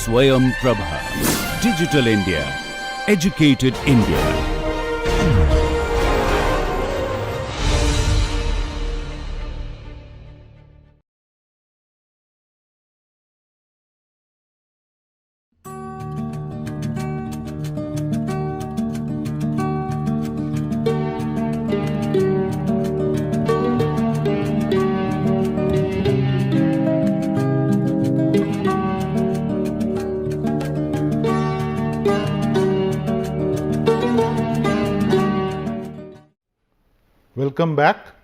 SwayamPrabha. Digital India. Educated India. Welcome back.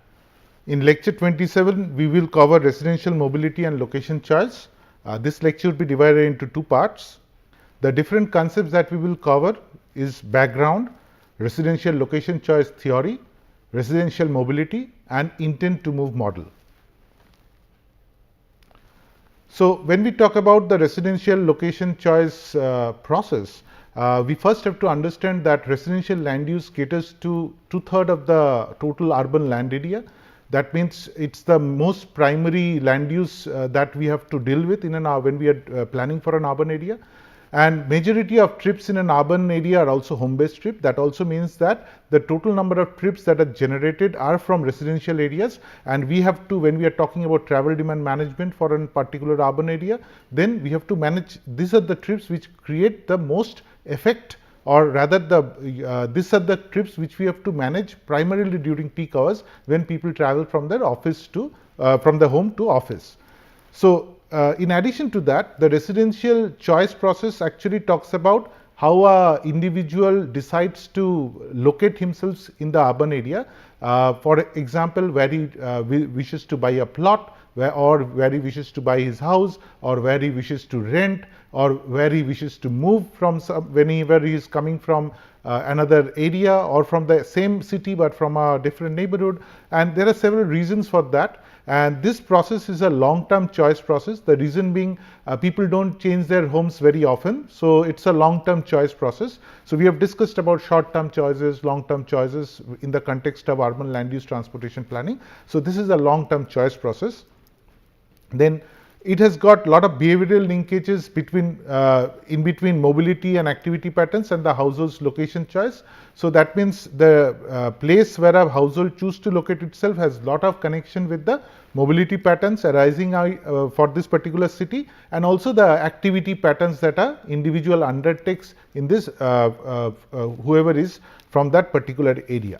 In lecture 27, we will cover residential mobility and location choice. This lecture will be divided into two parts. The different concepts that we will cover is background, residential location choice theory, residential mobility, and intent to move model. So, when we talk about the residential location choice process, we first have to understand that residential land use caters to 2/3 of the total urban land area. That means it's the most primary land use that we have to deal with when we are planning for an urban area. And majority of trips in an urban area are also home-based trips. That also means that the total number of trips that are generated are from residential areas, and we have to, when we are talking about travel demand management for a particular urban area, then we have to manage, these are the trips which create the most effect, or rather these are the trips which we have to manage primarily during peak hours when people travel from their office to, from the home to office. So, in addition to that, the residential choice process actually talks about how a individual decides to locate himself in the urban area. For example, where he wishes to buy a plot, or where he wishes to buy his house, or where he wishes to rent, or where he wishes to move from whenever he is coming from another area, or from the same city but from a different neighborhood. And there are several reasons for that. And this process is a long-term choice process. The reason being, people don't change their homes very often. So, it's a long-term choice process. So, we have discussed about short-term choices, long-term choices in the context of urban land use transportation planning. So, this is a long-term choice process. Then it has got a lot of behavioral linkages between in between mobility and activity patterns and the household's location choice. So, that means the place where a household choose to locate itself has a lot of connection with the mobility patterns arising for this particular city, and also the activity patterns that a individual undertakes in this whoever is from that particular area.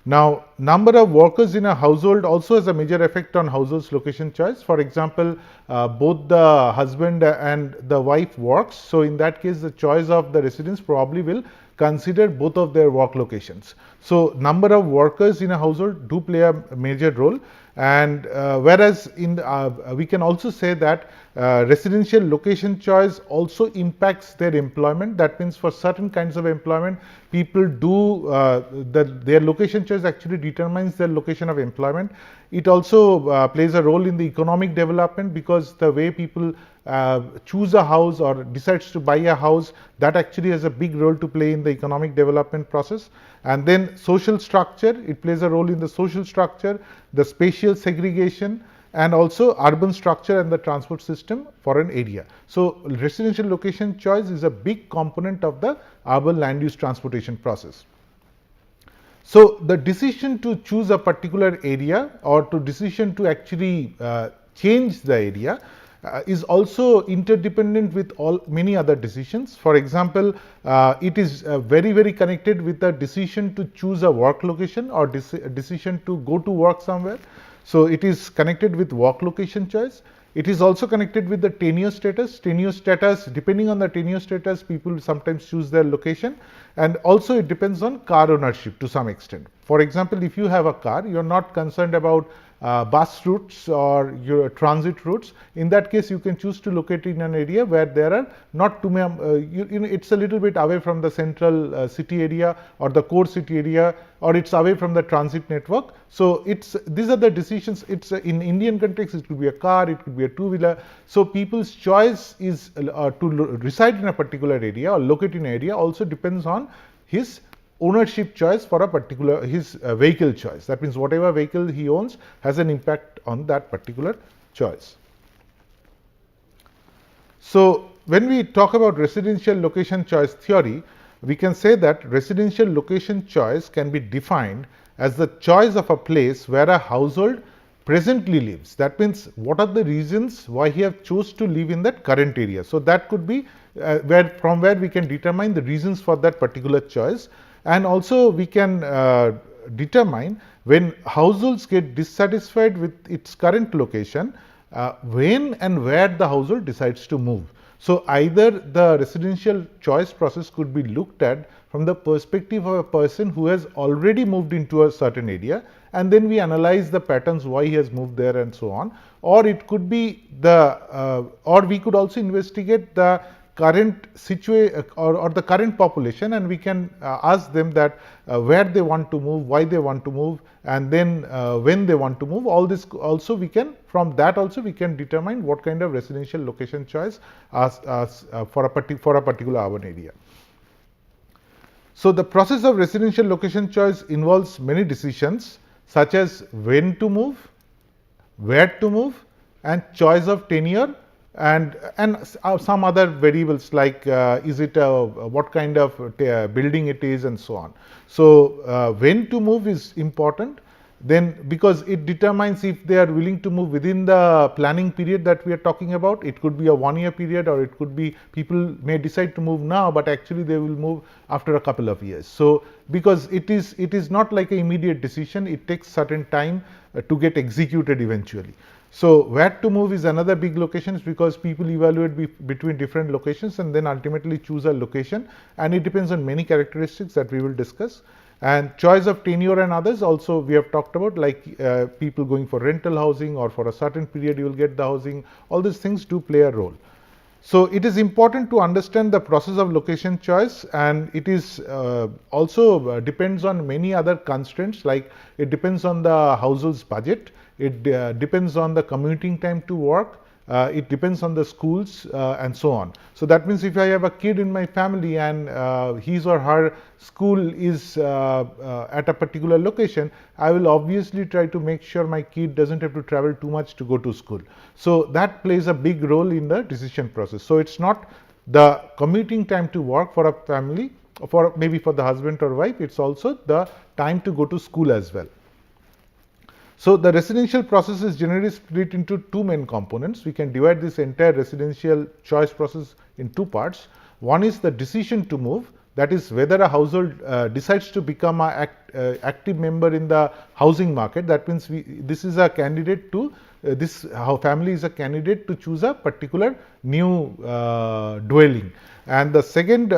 Now, number of workers in a household also has a major effect on household's location choice. For example, both the husband and the wife works. So, in that case, the choice of the residence probably will consider both of their work locations. So, number of workers in a household do play a major role. And whereas we can also say that residential location choice also impacts their employment. That means for certain kinds of employment, people do their location choice actually determines their location of employment. It also plays a role in the economic development, because the way people choose a house or decides to buy a house, that actually has a big role to play in the economic development process. And then social structure, it plays a role in the social structure, the spatial segregation, and also urban structure and the transport system for an area. So, residential location choice is a big component of the urban land use transportation process. So, the decision to choose a particular area, or to decision to actually change the area, is also interdependent with many other decisions. For example, it is very connected with the decision to choose a work location, or decision to go to work somewhere. So, it is connected with work location choice. It is also connected with the tenure status. Tenure status, depending on the tenure status, people sometimes choose their location, and also it depends on car ownership to some extent. For example, if you have a car, you are not concerned about bus routes or your transit routes. In that case, you can choose to locate in an area where there are not too many, it's a little bit away from the central city area or the core city area, or it's away from the transit network. So, these are the decisions. It's in Indian context, it could be a car, it could be a two-wheeler. So, people's choice is to reside in a particular area or locate in an area also depends on his ownership choice for a particular vehicle choice. That means whatever vehicle he owns has an impact on that particular choice. So, when we talk about residential location choice theory, we can say that residential location choice can be defined as the choice of a place where a household presently lives. That means what are the reasons why he have chose to live in that current area. So that could be from where we can determine the reasons for that particular choice, and also we can determine when households get dissatisfied with its current location, when and where the household decides to move. So either the residential choice process could be looked at from the perspective of a person who has already moved into a certain area, and then we analyze the patterns why he has moved there and so on, or it could be or we could also investigate the current situation or the current population, and we can ask them that where they want to move, why they want to move, and then when they want to move. All this also we can, from that also we can determine what kind of residential location choice for a particular urban area. So the process of residential location choice involves many decisions such as when to move, where to move, and choice of tenure, and some other variables like is it what kind of building it is, and so on. So when to move is important, then because it determines if they are willing to move within the planning period that we are talking about. It could be a 1 year period, or it could be people may decide to move now, but actually they will move after a couple of years. So because it is not like an immediate decision, it takes certain time to get executed eventually. So where to move is another big location, because people evaluate between different locations and then ultimately choose a location, and it depends on many characteristics that we will discuss. And choice of tenure and others also we have talked about, like people going for rental housing, or for a certain period you will get the housing. All these things do play a role. So it is important to understand the process of location choice, and it is also depends on many other constraints, like it depends on the household's budget, it depends on the commuting time to work, it depends on the schools and so on. So that means if I have a kid in my family and his or her school is at a particular location, I will obviously try to make sure my kid doesn't have to travel too much to go to school. So that plays a big role in the decision process. So it's not the commuting time to work for a family, for maybe for the husband or wife, it's also the time to go to school as well. So the residential process is generally split into two main components. We can divide this entire residential choice process in two parts. One is the decision to move, that is whether a household decides to become an active member in the housing market. That means this is a candidate to family is a candidate to choose a particular new dwelling. And the second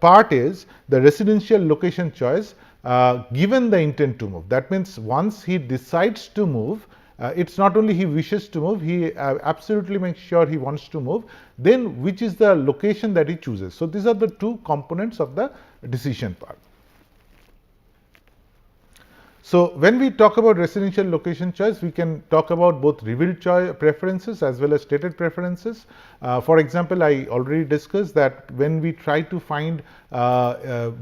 part is the residential location choice. Given the intent to move, that means once he decides to move, it's not only he wishes to move, he absolutely makes sure he wants to move, then which is the location that he chooses. So these are the two components of the decision part. So when we talk about residential location choice, we can talk about both revealed preferences as well as stated preferences. For example, I already discussed that when we try to find,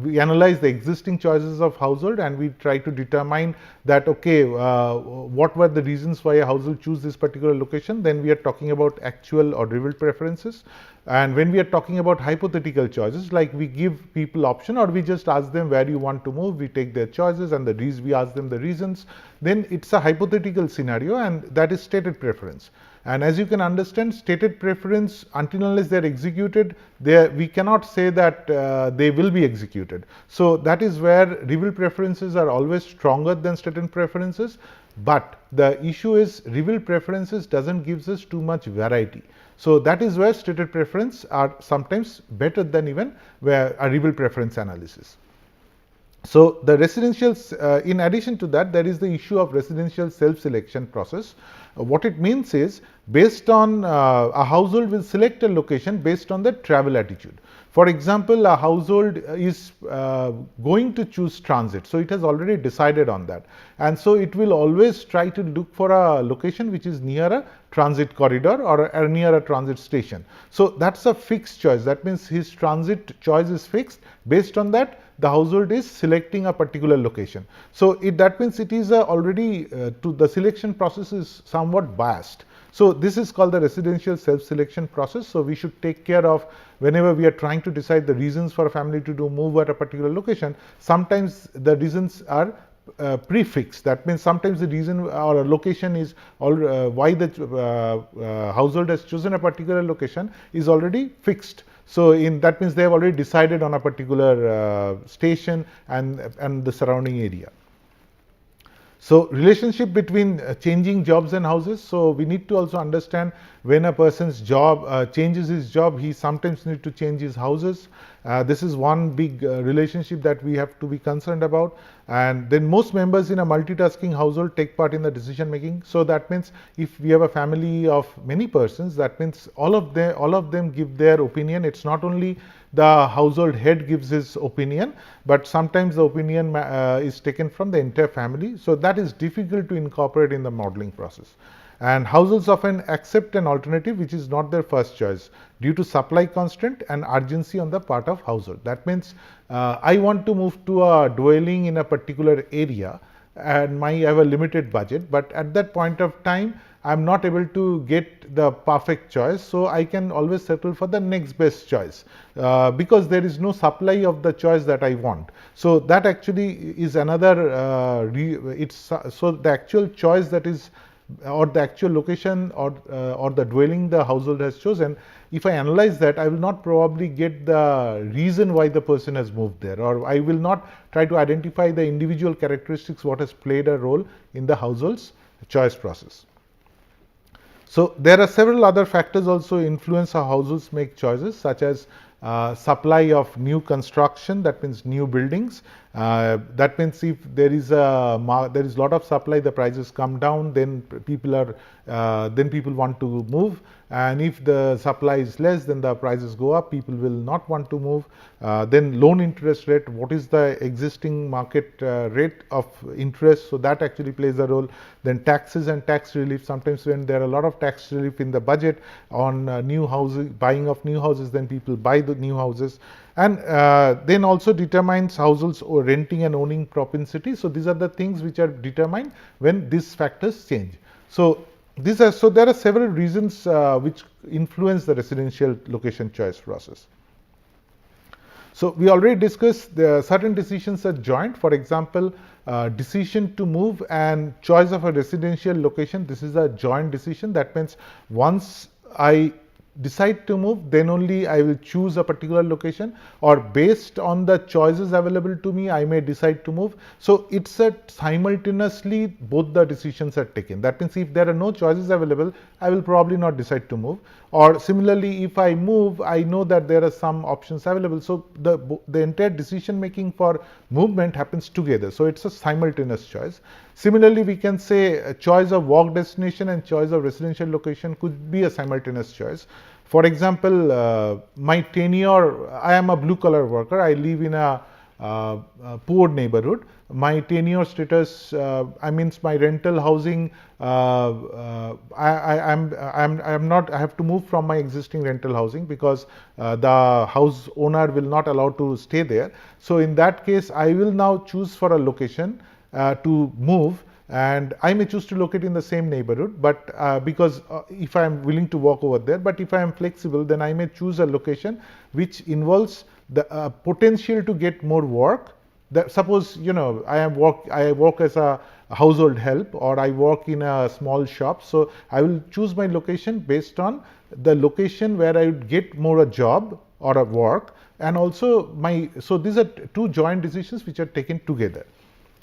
we analyze the existing choices of household, and we try to determine that, okay, what were the reasons why a household choose this particular location, then we are talking about actual or revealed preferences. And when we are talking about hypothetical choices, like we give people option, or we just ask them where you want to move, we take their choices and we ask them the reasons, then it's a hypothetical scenario, and that is stated preference. And as you can understand, stated preference, until unless they are executed, we cannot say that they will be executed. So that is where revealed preferences are always stronger than stated preferences. But the issue is revealed preferences doesn't give us too much variety. So that is where stated preference are sometimes better than even where a revealed preference analysis. So the residential, in addition to that, there is the issue of residential self-selection process. What it means is, based on a household will select a location based on the travel attitude. For example, a household is going to choose transit, so it has already decided on that, and so it will always try to look for a location which is near a transit corridor or near a transit station. So that's a fixed choice. That means his transit choice is fixed. Based on that, the household is selecting a particular location. So that means it is already the selection process is somewhat biased. So this is called the residential self-selection process. So we should take care of whenever we are trying to decide the reasons for a family to do move at a particular location. Sometimes the reasons are prefixed. That means sometimes the reason or a location is why the household has chosen a particular location is already fixed. So in that means they have already decided on a particular station and the surrounding area. So relationship between changing jobs and houses. So we need to also understand when a person's job changes his job, he sometimes need to change his houses. This is one big relationship that we have to be concerned about. And then most members in a multitasking household take part in the decision making. So that means if we have a family of many persons, that means all of them give their opinion. It's not only the household head gives his opinion, but sometimes the opinion is taken from the entire family. So that is difficult to incorporate in the modeling process. And households often accept an alternative which is not their first choice due to supply constraint and urgency on the part of household. That means I want to move to a dwelling in a particular area and I have a limited budget, but at that point of time I am not able to get the perfect choice, so I can always settle for the next best choice because there is no supply of the choice that I want. So that actually is another so the actual choice that is or the actual location or the dwelling the household has chosen, if I analyze that, I will not probably get the reason why the person has moved there, or I will not try to identify the individual characteristics what has played a role in the household's choice process. So there are several other factors also influence how households make choices, such as supply of new construction, that means new buildings. That means if there is a lot of supply, the prices come down, then people want to move. And if the supply is less, then the prices go up, people will not want to move. Then loan interest rate, what is the existing market rate of interest, so that actually plays a role. Then taxes and tax relief, sometimes when there are a lot of tax relief in the budget on new houses, buying of new houses, then people buy the new houses. And then also determines households or renting and owning propensity. So these are the things which are determined when these factors change. So there are several reasons which influence the residential location choice process. So we already discussed certain decisions are joint. For example, decision to move and choice of a residential location. This is a joint decision. That means once I decide to move, then only I will choose a particular location, or based on the choices available to me, I may decide to move. So it's a simultaneously both the decisions are taken. That means if there are no choices available, I will probably not decide to move. Or similarly, if I move, I know that there are some options available. So the entire decision making for movement happens together. So it's a simultaneous choice. Similarly, we can say a choice of work destination and choice of residential location could be a simultaneous choice. For example, my tenure, I am a blue collar worker, I live in a poor neighborhood. My tenure status, I means my rental housing, I have to move from my existing rental housing because the house owner will not allow to stay there. So in that case, I will now choose for a location to move, and I may choose to locate in the same neighborhood, but because if I am willing to walk over there, but if I am flexible, then I may choose a location which involves the potential to get more work. Suppose I work as a household help, or I work in a small shop, so I will choose my location based on the location where I would get more a job or a work, and also so these are two joint decisions which are taken together.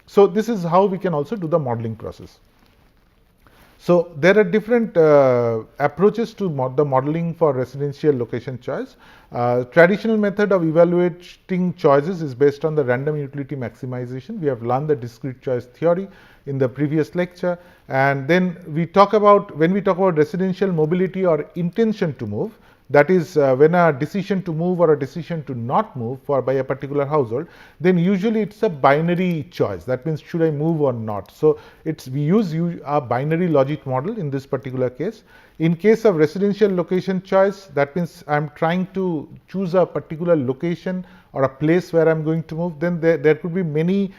So this is how we can also do the modeling process. So there are different approaches to the modeling for residential location choice. Traditional method of evaluating choices is based on the random utility maximization. We have learned the discrete choice theory in the previous lecture, and then when we talk about residential mobility or intention to move, that is when a decision to move or a decision to not move by a particular household, then usually it's a binary choice. That means should I move or not. So we use a binary logic model in this particular case. In case of residential location choice, that means I'm trying to choose a particular location or a place where I'm going to move, then there could be many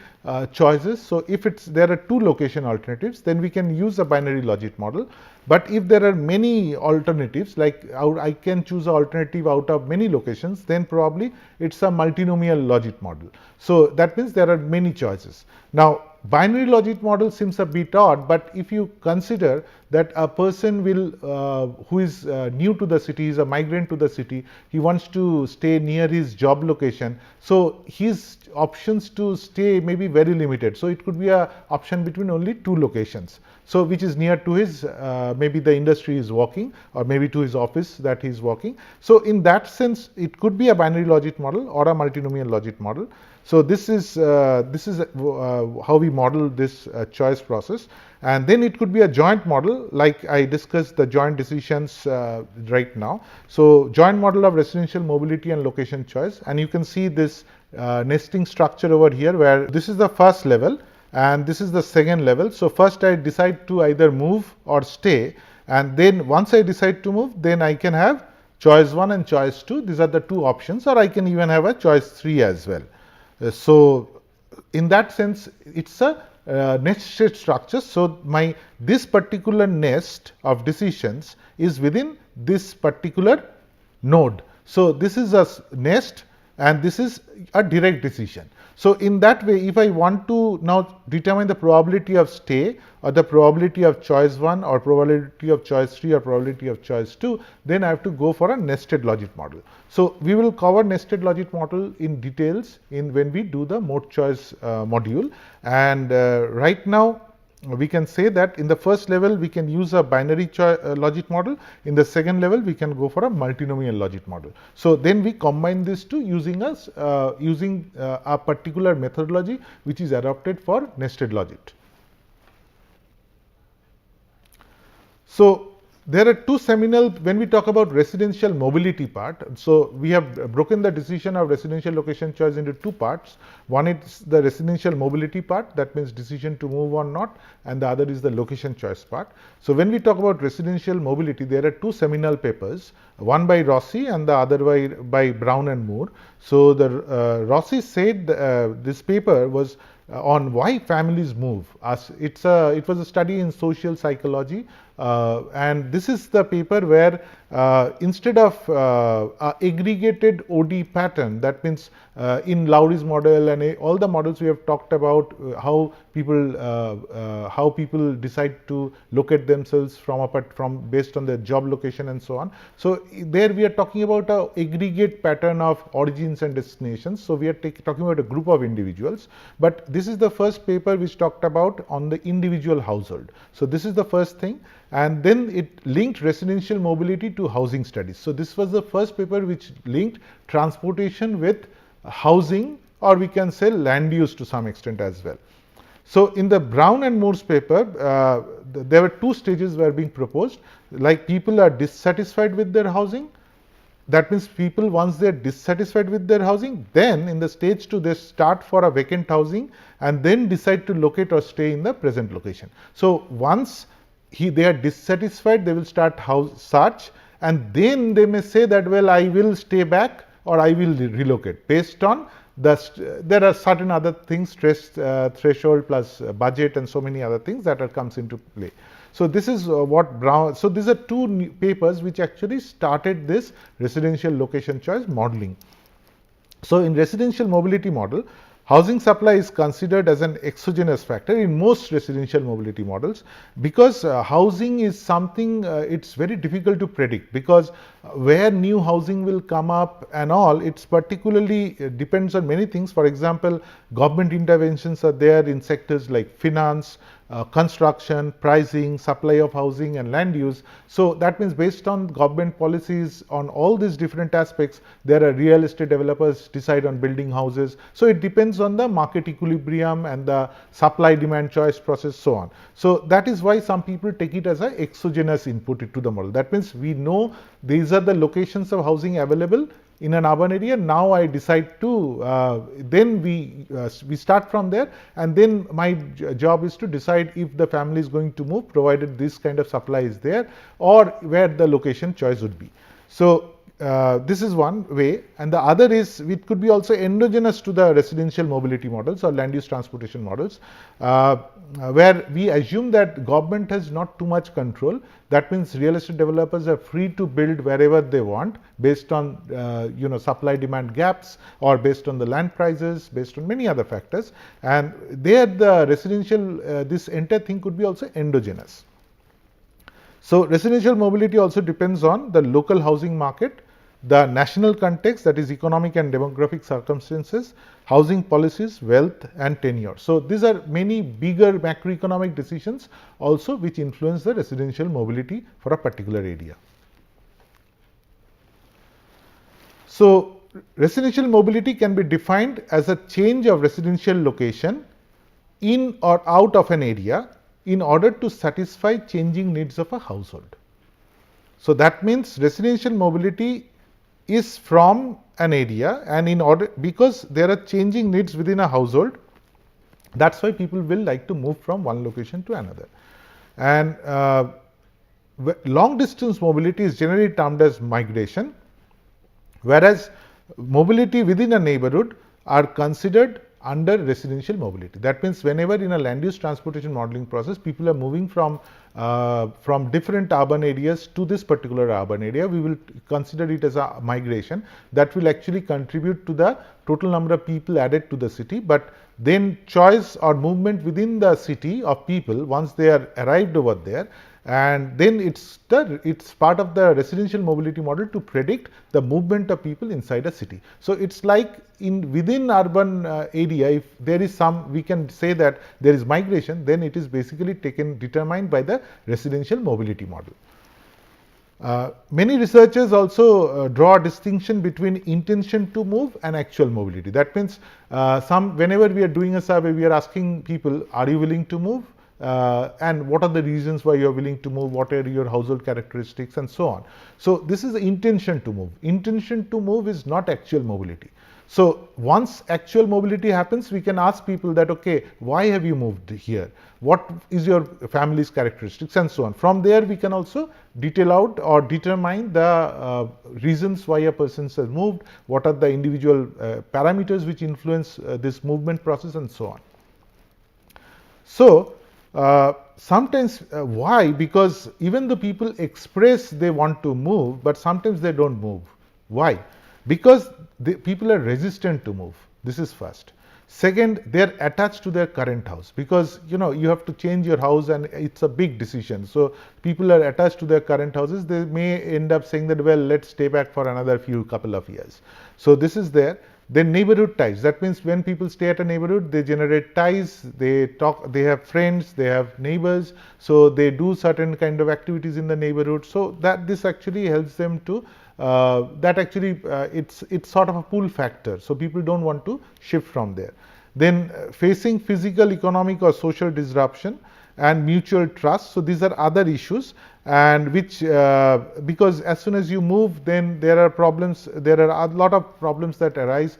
choices. So if there are two location alternatives, then we can use a binary logic model. But if there are many alternatives, like I can choose an alternative out of many locations, then probably it's a multinomial logic model. So that means there are many choices. Now, binary logic model seems a bit odd, but if you consider that a person who is new to the city, is a migrant to the city, he wants to stay near his job location, so his options to stay may be very limited. So it could be a option between only two locations, so which is near to his maybe the industry is working, or maybe to his office that he is working. So in that sense, it could be a binary logic model or a multinomial logic model. So this is how we model this choice process. And then it could be a joint model, like I discussed the joint decisions right now. So joint model of residential mobility and location choice, and you can see this nesting structure over here, where this is the first level and this is the second level. So first I decide to either move or stay, and then once I decide to move, then I can have choice 1 and choice 2. These are the two options, or I can even have a choice 3 as well. So in that sense, it's a nested structure. So this particular nest of decisions is within this particular node. So this is a nest and this is a direct decision. So in that way, if I want to now determine the probability of stay, or the probability of choice 1, or probability of choice 3, or probability of choice 2, then I have to go for a nested logic model. So we will cover nested logic model in details when we do the mode choice module. And right now, we can say that in the first level we can use a binary logic model. In the second level we can go for a multinomial logic model. So then we combine these two using a particular methodology which is adopted for nested logic. So there are two seminal, when we talk about residential mobility part. So we have broken the decision of residential location choice into two parts. One is the residential mobility part, that means decision to move or not, and the other is the location choice part. So when we talk about residential mobility, there are two seminal papers, one by Rossi and the other by Brown and Moore. So the Rossi said this paper was on why families move. It was a study in social psychology, and this is the paper where instead of aggregated OD pattern, that means in Lowry's model and all the models we have talked about, how people decide to locate themselves from based on their job location and so on. So there we are talking about a aggregate pattern of origins and destinations. So we are talking about a group of individuals, but this is the first paper which talked about on the individual household. So this is the first thing, and then it linked residential mobility to housing studies. So this was the first paper which linked transportation with housing, or we can say land use to some extent as well. So in the Brown and Moore's paper, there were two stages were being proposed, like people are dissatisfied with their housing. That means people, once they are dissatisfied with their housing, then in the stage 2 they start for a vacant housing and then decide to locate or stay in the present location. So once they are dissatisfied, they will start house search, and then they may say that, well, I will stay back or I will relocate based on there are certain other things, stress threshold plus budget and so many other things that comes into play. So this is what Brown. So these are two papers which actually started this residential location choice modeling. So in residential mobility model, housing supply is considered as an exogenous factor in most residential mobility models, because housing is something it's very difficult to predict, because where new housing will come up and all, it's particularly depends on many things. For example, government interventions are there in sectors like finance, construction, pricing, supply of housing and land use. So that means based on government policies on all these different aspects, there are real estate developers decide on building houses. So it depends on the market equilibrium and the supply demand choice process, so on. So that is why some people take it as an exogenous input into the model. That means we know these are the locations of housing available in an urban area. Now I decide to, then we start from there, and then my job is to decide if the family is going to move, provided this kind of supply is there, or where the location choice would be. So this is one way, and the other is it could be also endogenous to the residential mobility models or land use transportation models, where we assume that government has not too much control. That means real estate developers are free to build wherever they want based on supply demand gaps, or based on the land prices, based on many other factors, and there the residential this entire thing could be also endogenous. So residential mobility also depends on the local housing market, the national context, that is economic and demographic circumstances, housing policies, wealth and tenure. So these are many bigger macroeconomic decisions also which influence the residential mobility for a particular area. So residential mobility can be defined as a change of residential location in or out of an area in order to satisfy changing needs of a household. So that means residential mobility is from an area, and in order, because there are changing needs within a household, that's why people will like to move from one location to another. And long distance mobility is generally termed as migration, whereas mobility within a neighborhood are considered under residential mobility. That means whenever in a land use transportation modeling process, people are moving from different urban areas to this particular urban area, we will consider it as a migration that will actually contribute to the total number of people added to the city. But then choice or movement within the city of people once they are arrived over there, and then it's part of the residential mobility model to predict the movement of people inside a city. So it's like within urban area, if there is some, we can say that there is migration, then it is basically determined by the residential mobility model. Many researchers also draw a distinction between intention to move and actual mobility. That means whenever we are doing a survey, we are asking people, are you willing to move? And what are the reasons why you are willing to move, what are your household characteristics, and so on. So this is the intention to move. Intention to move is not actual mobility. So once actual mobility happens, we can ask people that, okay, why have you moved here? What is your family's characteristics, and so on. From there, we can also detail out or determine the reasons why a person has moved, what are the individual parameters which influence this movement process, and so on. So sometimes why? Because even though people express they want to move, but sometimes they don't move. Why? Because people are resistant to move. This is first. Second, they are attached to their current house, because you have to change your house and it's a big decision. So people are attached to their current houses. They may end up saying that, well, let's stay back for another couple of years. So this is there. Then neighborhood ties. That means when people stay at a neighborhood, they generate ties, they talk, they have friends, they have neighbors, so they do certain kind of activities in the neighborhood. So that this actually helps them to it's sort of a pull factor. So people don't want to shift from there. Then facing physical, economic or social disruption and mutual trust. So these are other issues, and which because as soon as you move, then there are problems, there are a lot of problems that arise,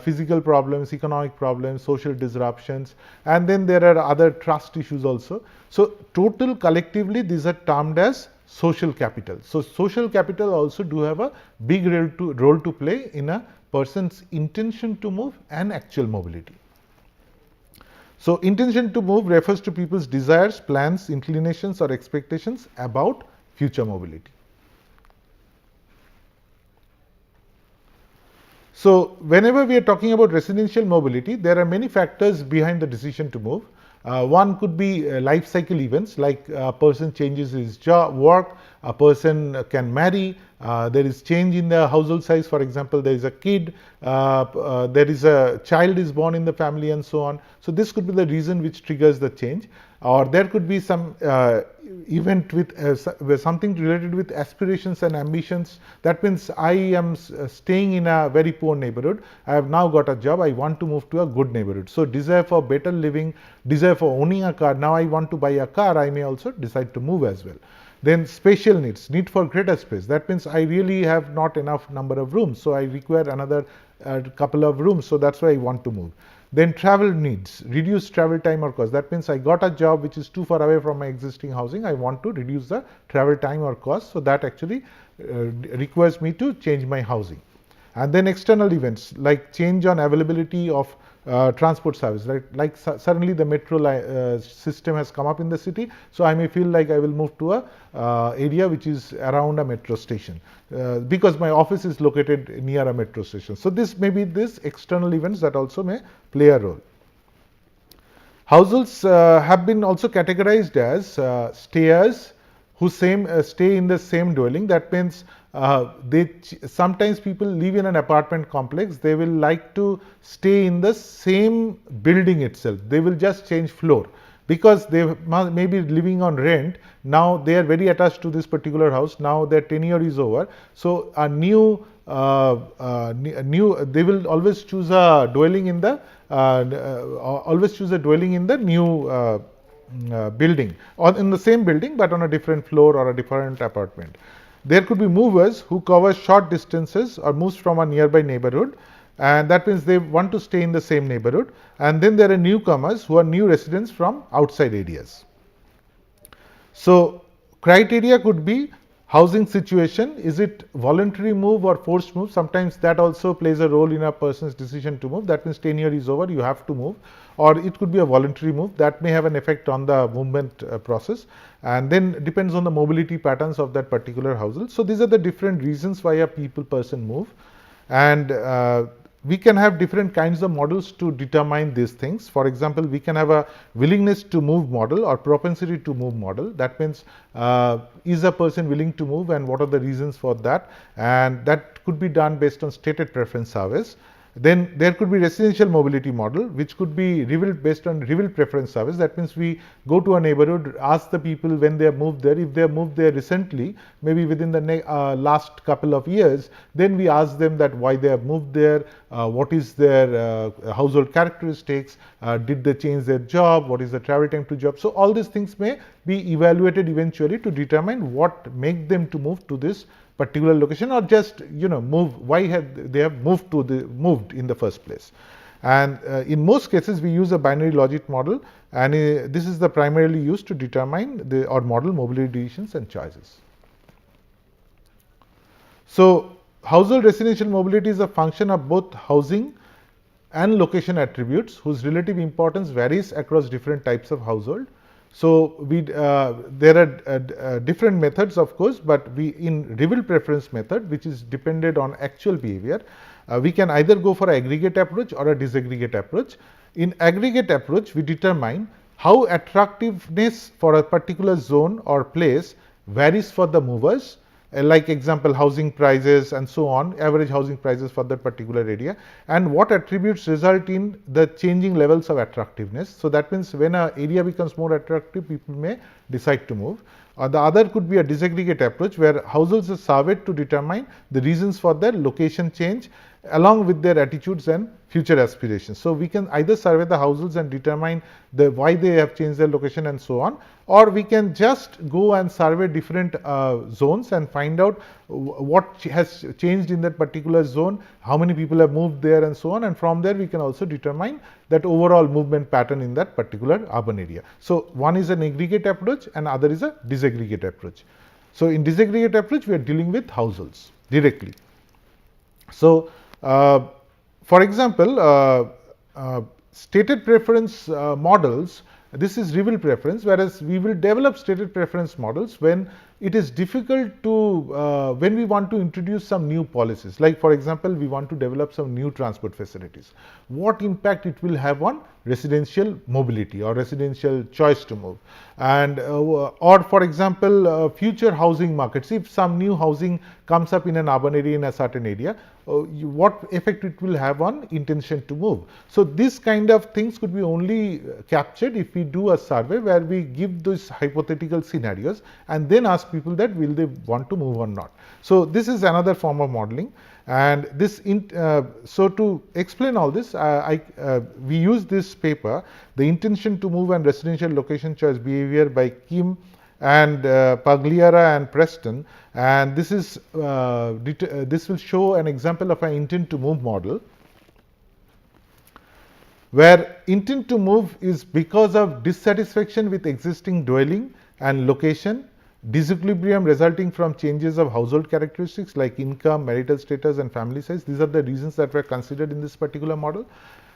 physical problems, economic problems, social disruptions, and then there are other trust issues also. So total collectively these are termed as social capital. So social capital also do have a big role to play in a person's intention to move and actual mobility. So intention to move refers to people's desires, plans, inclinations or expectations about future mobility. So whenever we are talking about residential mobility, there are many factors behind the decision to move. One could be life cycle events, like a person changes his job, work, a person can marry, there is change in the household size. For example, there is a kid, there is a child is born in the family, and so on. So this could be the reason which triggers the change. Or there could be some event with something related with aspirations and ambitions. That means I am staying in a very poor neighborhood. I have now got a job. I want to move to a good neighborhood. So desire for better living, desire for owning a car. Now I want to buy a car. I may also decide to move as well. Then spatial needs, need for greater space. That means I really have not enough number of rooms, so I require another couple of rooms, so that's why I want to move. Then travel needs, reduce travel time or cost. That means I got a job which is too far away from my existing housing. I want to reduce the travel time or cost, so that actually requires me to change my housing. And then external events like change on availability of transport service, right? Like suddenly the metro system has come up in the city, so I may feel like I will move to a area which is around a metro station because my office is located near a metro station. So this may be this external events that also may play a role. Households have been also categorized as stayers who stay in the same dwelling. That means sometimes people live in an apartment complex. They will like to stay in the same building itself. They will just change floor because they may be living on rent. Now they are very attached to this particular house. Now their tenure is over. So a new they will always choose a dwelling in the new building, or in the same building but on a different floor or a different apartment. There could be movers who cover short distances or moves from a nearby neighborhood, and that means they want to stay in the same neighborhood. And then there are newcomers who are new residents from outside areas. So criteria could be housing situation. Is it voluntary move or forced move? Sometimes that also plays a role in a person's decision to move. That means tenure is over, you have to move. Or it could be a voluntary move that may have an effect on the movement process, and then depends on the mobility patterns of that particular household. So these are the different reasons why a person move, and we can have different kinds of models to determine these things. For example, we can have a willingness to move model or propensity to move model. That means is a person willing to move and what are the reasons for that, and that could be done based on stated preference surveys. Then there could be residential mobility model, which could be revealed based on revealed preference service. That means we go to a neighborhood, ask the people when they have moved there. If they have moved there recently, maybe within the last couple of years, then we ask them that why they have moved there, what is their household characteristics, did they change their job, what is the travel time to job. So all these things may be evaluated eventually to determine what make them to move to this particular location, or just move, why they have moved in the first place. And in most cases we use a binary logic model, and this is the primarily used to determine or model mobility decisions and choices. So household residential mobility is a function of both housing and location attributes whose relative importance varies across different types of household. So there are different methods, of course, but in revealed preference method, which is dependent on actual behavior, we can either go for an aggregate approach or a disaggregate approach. In aggregate approach, we determine how attractiveness for a particular zone or place varies for the movers, like example housing prices and so on, average housing prices for that particular area, and what attributes result in the changing levels of attractiveness. So that means when an area becomes more attractive, people may decide to move. The other could be a disaggregate approach, where households are surveyed to determine the reasons for their location change along with their attitudes and future aspirations. So we can either survey the households and determine why they have changed their location and so on, or we can just go and survey different zones and find out what has changed in that particular zone, how many people have moved there and so on, and from there we can also determine that overall movement pattern in that particular urban area. So one is an aggregate approach and other is a disaggregate approach. So in disaggregate approach, we are dealing with households directly. So for example, stated preference models, this is revealed preference, whereas we will develop stated preference models when it is difficult to, when we want to introduce some new policies. Like for example, we want to develop some new transport facilities. What impact it will have on residential mobility or residential choice to move, and or for example future housing markets. If some new housing comes up in an urban area in a certain area, what effect it will have on intention to move. So this kind of things could be only captured if we do a survey where we give those hypothetical scenarios and then ask people that will they want to move or not. So this is another form of modeling. And this so to explain all this, we use this paper, The Intention to Move and Residential Location Choice Behavior by Kim and Pagliara and Preston, and this is this will show an example of an intent to move model, where intent to move is because of dissatisfaction with existing dwelling and location, disequilibrium resulting from changes of household characteristics like income, marital status, and family size. These are the reasons that were considered in this particular model.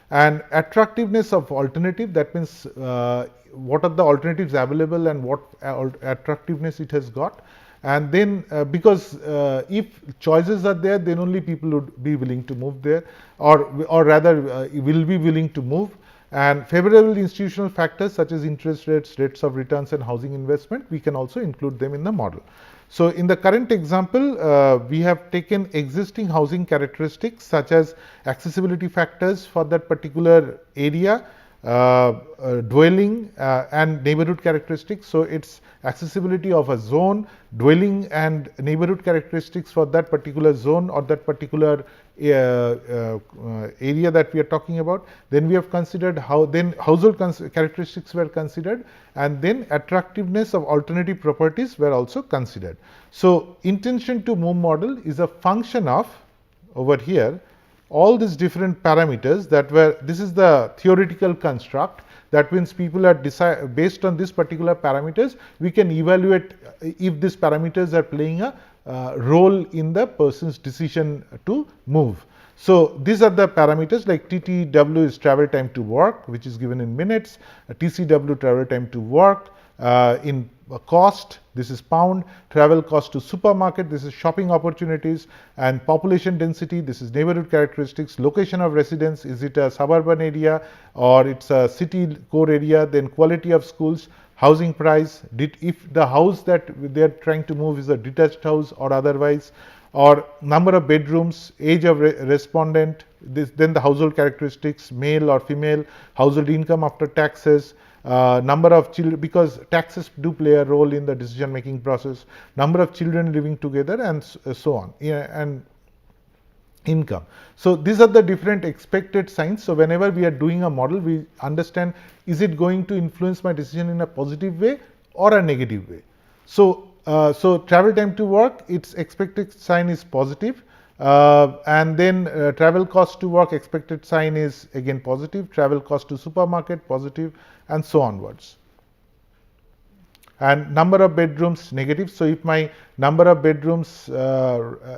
And attractiveness of alternative, that means what are the alternatives available and what attractiveness it has got. And then because if choices are there, then only people would be willing to move there, or rather will be willing to move. And favorable institutional factors such as interest rates, rates of returns, and housing investment, we can also include them in the model. So in the current example, we have taken existing housing characteristics such as accessibility factors for that particular area, dwelling and neighborhood characteristics. So it's accessibility of a zone, dwelling and neighborhood characteristics for that particular zone or that particular area that we are talking about. Then we have considered how then household characteristics were considered, and then attractiveness of alternative properties were also considered. So intention to move model is a function of, over here, all these different parameters that were, this is the theoretical construct. That means people are based on this particular parameters, we can evaluate if these parameters are playing a role in the person's decision to move. So these are the parameters, like TTW is travel time to work, which is given in minutes, TCW travel time to work, in cost, this is pound, travel cost to supermarket, this is shopping opportunities, and population density, this is neighborhood characteristics, location of residence, is it a suburban area or it's a city core area, then quality of schools, housing price, if the house that they are trying to move is a detached house or otherwise, or number of bedrooms, age of respondent, then the household characteristics, male or female, household income after taxes, number of children, because taxes do play a role in the decision making process, number of children living together, and so on, and income. So these are the different expected signs. So whenever we are doing a model, we understand, is it going to influence my decision in a positive way or a negative way. So so travel time to work, its expected sign is positive, and then travel cost to work, expected sign is again positive, travel cost to supermarket positive, and so onwards. And number of bedrooms negative. So if my number of bedrooms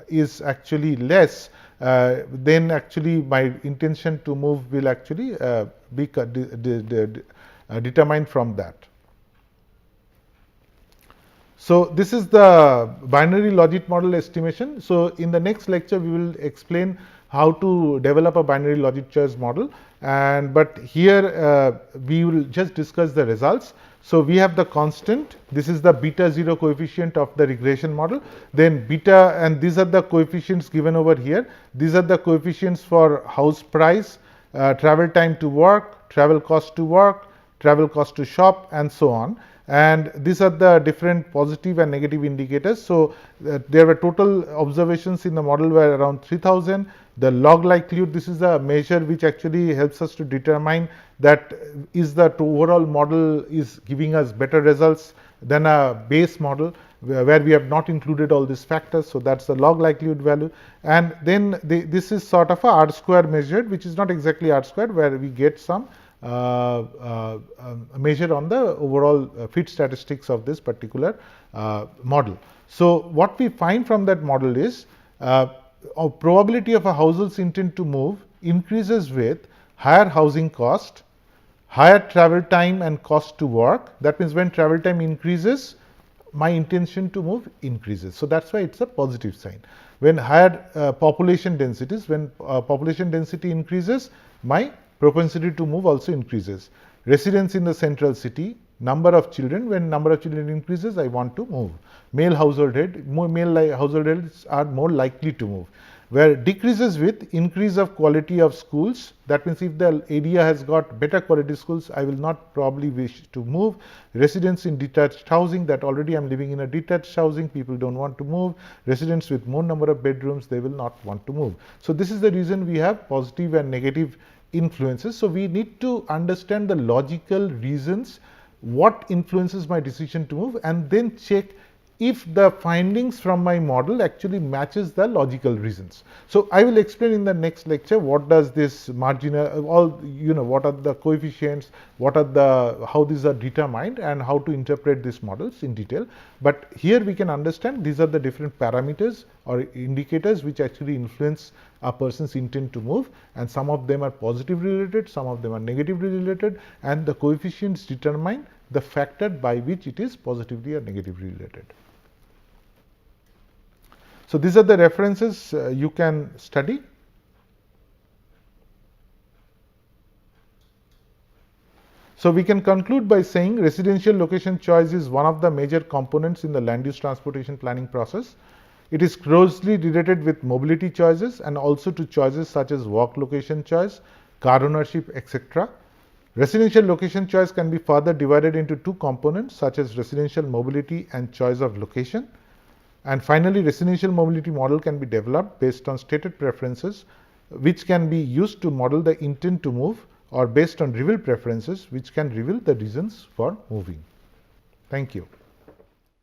is actually less, then actually my intention to move will actually be determined from that. So this is the binary logic model estimation. So in the next lecture, we will explain how to develop a binary logic choice model, and but here we will just discuss the results. So we have the constant, this is the beta 0 coefficient of the regression model, then beta, and these are the coefficients given over here. These are the coefficients for house price, travel time to work, travel cost to work, travel cost to shop, and so on. And these are the different positive and negative indicators. So there were total observations in the model were around 3000. The log likelihood, this is a measure which actually helps us to determine that is the overall model is giving us better results than a base model where we have not included all these factors. So that's the log likelihood value. And then this is sort of a R square measured, which is not exactly R squared, where we get some measure on the overall fit statistics of this particular model. So what we find from that model is probability of a household's intent to move increases with higher housing cost, higher travel time and cost to work. That means when travel time increases, my intention to move increases. So that's why it's a positive sign. When higher population densities, when population density increases, my propensity to move also increases. Residence in the central city, number of children, when number of children increases, I want to move. Male household head, male household heads are more likely to move. Where decreases with increase of quality of schools, that means if the area has got better quality schools, I will not probably wish to move. Residents in detached housing, that already I am living in a detached housing, people don't want to move. Residents with more number of bedrooms, they will not want to move. So this is the reason we have positive and negative influences. So we need to understand the logical reasons what influences my decision to move, and then check if the findings from my model actually matches the logical reasons. So I will explain in the next lecture what does this marginal, what are the coefficients, what are the, how these are determined, and how to interpret these models in detail. But here we can understand these are the different parameters or indicators which actually influence a person's intent to move, and some of them are positively related, some of them are negatively related, and the coefficients determine the factor by which it is positively or negatively related. So these are the references you can study. So we can conclude by saying residential location choice is one of the major components in the land use transportation planning process. It is closely related with mobility choices and also to choices such as work location choice, car ownership, etc. Residential location choice can be further divided into two components such as residential mobility and choice of location. And finally, residential mobility model can be developed based on stated preferences, which can be used to model the intent to move, or based on revealed preferences, which can reveal the reasons for moving. Thank you.